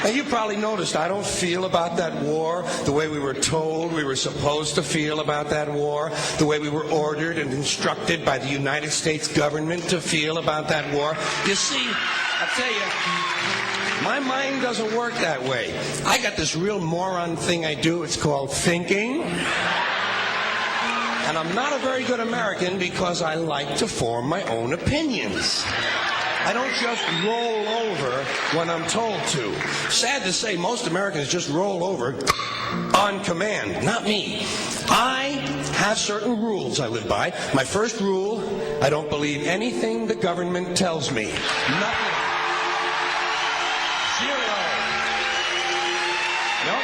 Now, you probably noticed I don't feel about that war the way we were told we were supposed to feel about that war, the way we were ordered and instructed by the United States government to feel about that war. You see, I tell you, my mind doesn't work that way. I got this real moron thing I do. It's called thinking. And I'm not a very good American because I like to form my own opinions. I don't just roll over when I'm told to. Sad to say, most Americans just roll over on command. Not me. I have certain rules I live by. My first rule, I don't believe anything the government tells me. Nothing. Zero. Nope.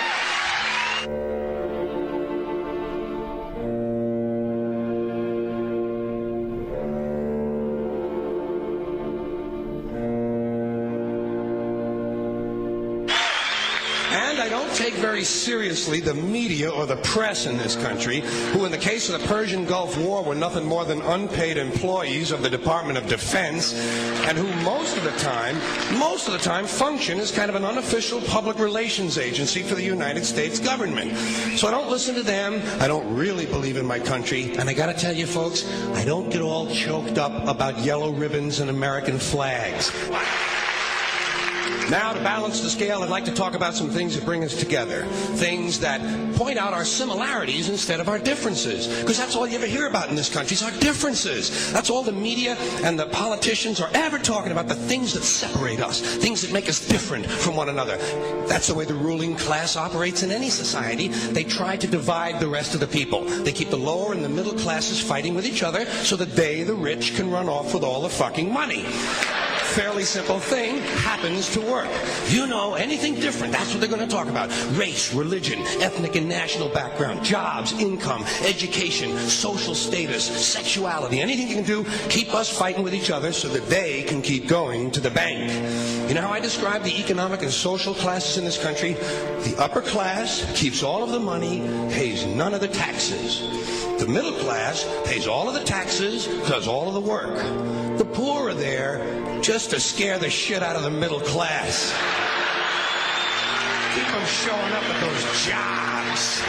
I don't take very seriously the media or the press in this country, who in the case of the Persian Gulf War were nothing more than unpaid employees of the Department of Defense, and who most of the time function as kind of an unofficial public relations agency for the United States government. So I don't listen to them. I don't really believe in my country. And I got to tell you, folks, I don't get all choked up about yellow ribbons and American flags. Now, to balance the scale, I'd like to talk about some things that bring us together. Things that point out our similarities instead of our differences. Because that's all you ever hear about in this country is our differences. That's all the media and the politicians are ever talking about, the things that separate us, things that make us different from one another. That's the way the ruling class operates in any society. They try to divide the rest of the people. They keep the lower and the middle classes fighting with each other so that they, the rich, can run off with all the fucking money. Fairly simple thing happens to work. You know, anything different, that's what they're going to talk about. Race, religion, ethnic and national background, jobs, income, education, social status, sexuality, anything you can do, keep us fighting with each other so that they can keep going to the bank. You know how I describe the economic and social classes in this country? The upper class keeps all of the money, pays none of the taxes. The middle class pays all of the taxes, does all of the work. The poor are there just to scare the shit out of the middle class. Keep them showing up at those jobs.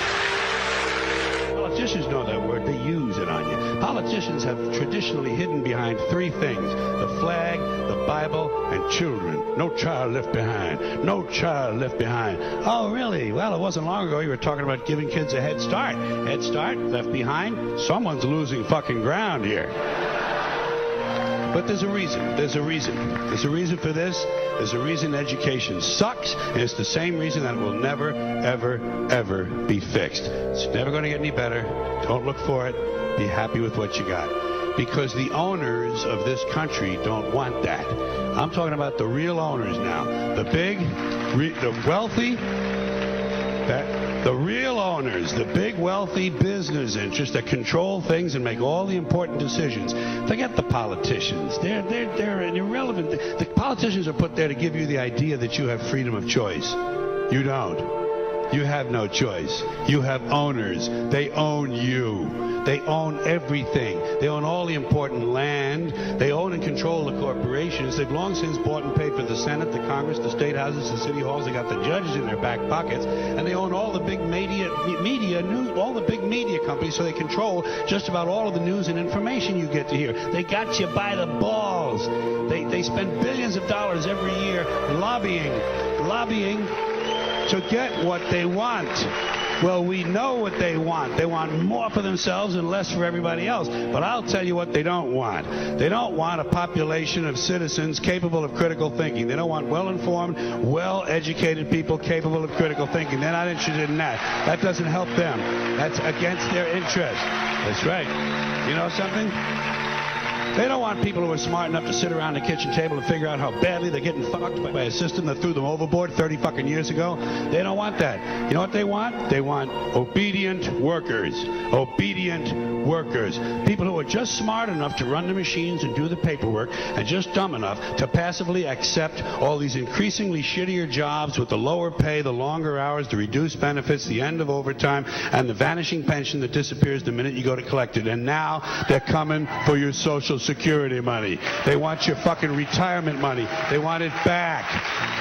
Politicians know that word. They use it on you. Politicians have traditionally hidden behind three things: the flag, the Bible, and children. No child left behind. No child left behind. Oh, really? Well, it wasn't long ago you were talking about giving kids a head start. Head start, left behind. Someone's losing fucking ground here. But there's a reason. There's a reason. There's a reason for this. There's a reason education sucks, and it's the same reason that it will never, ever, ever be fixed. It's never going to get any better. Don't look for it. Be happy with what you got. Because the owners of this country don't want that. I'm talking about the real owners now. The big, the wealthy, the real owners, the big wealthy business interests that control things and make all the important decisions. Forget the politicians. They're irrelevant. The politicians are put there to give you the idea that you have freedom of choice. You don't. You have no choice. You have owners. They own you. They own everything. They own all the important land. They own and control the corporations. They've long since bought and paid for the Senate, the Congress, the state houses, the city halls. They got the judges in their back pockets, and they own all the big media news, all the big media companies. So they control just about all of the news and information you get to hear. They got you by the balls. They spend billions of dollars every year lobbying to get what they want. Well, we know what they want. They want more for themselves and less for everybody else. But I'll tell you what they don't want. They don't want a population of citizens capable of critical thinking. They don't want well-informed, well-educated people capable of critical thinking. They're not interested in that. That doesn't help them. That's against their interest. That's right. You know something? They don't want people who are smart enough to sit around the kitchen table and figure out how badly they're getting fucked by a system that threw them overboard 30 fucking years ago. They don't want that. You know what they want? They want obedient workers. Obedient workers, people who are just smart enough to run the machines and do the paperwork and just dumb enough to passively accept all these increasingly shittier jobs with the lower pay, the longer hours, the reduced benefits, the end of overtime, and the vanishing pension that disappears the minute you go to collect it. And now they're coming for your Social Security money. They want your fucking retirement money. They want it back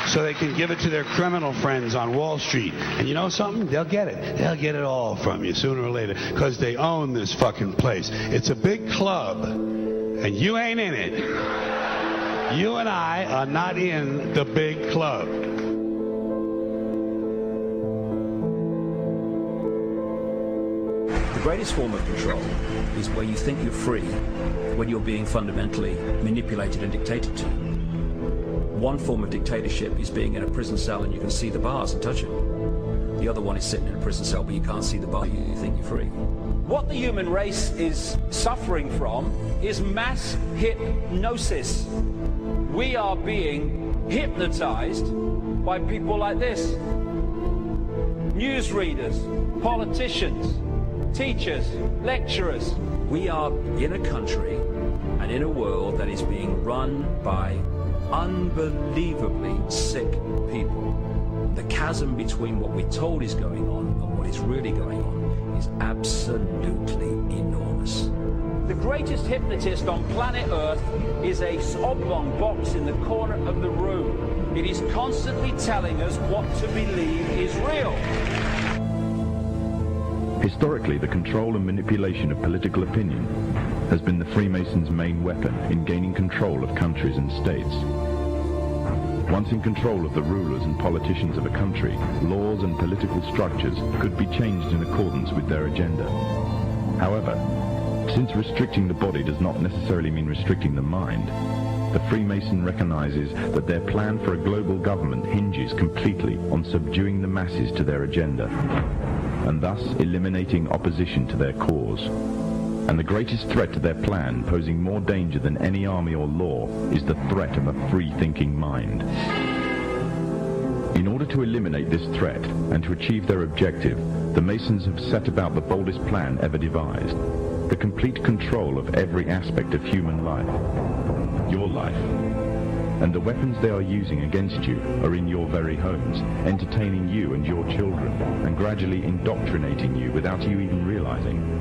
so they can give it to their criminal friends on Wall Street. And you know something? They'll get it. They'll get it all from you sooner or later because they own this fucking place. It's a big club, and you ain't in it. You and I are not in the big club. The greatest form of control is where you think you're free when you're being fundamentally manipulated and dictated to. One form of dictatorship is being in a prison cell and you can see the bars and touch them. The other one is sitting in a prison cell but you can't see the bar, you think you're free. What the human race is suffering from is mass hypnosis. We are being hypnotized by people like this. Newsreaders, politicians, teachers, lecturers. We are in a country and in a world that is being run by unbelievably sick people. The chasm between what we're told is going on and what is really going on is absolutely enormous. The greatest hypnotist on planet Earth is a oblong box in the corner of the room. It is constantly telling us what to believe is real. Historically, the control and manipulation of political opinion has been the Freemasons' main weapon in gaining control of countries and states. Once in control of the rulers and politicians of a country, laws and political structures could be changed in accordance with their agenda. However, since restricting the body does not necessarily mean restricting the mind, the Freemason recognizes that their plan for a global government hinges completely on subduing the masses to their agenda, and thus eliminating opposition to their cause. And the greatest threat to their plan, posing more danger than any army or law, is the threat of a free-thinking mind. In order to eliminate this threat and to achieve their objective, the Masons have set about the boldest plan ever devised: the complete control of every aspect of human life, your life. And the weapons they are using against you are in your very homes, entertaining you and your children, and gradually indoctrinating you without you even realizing.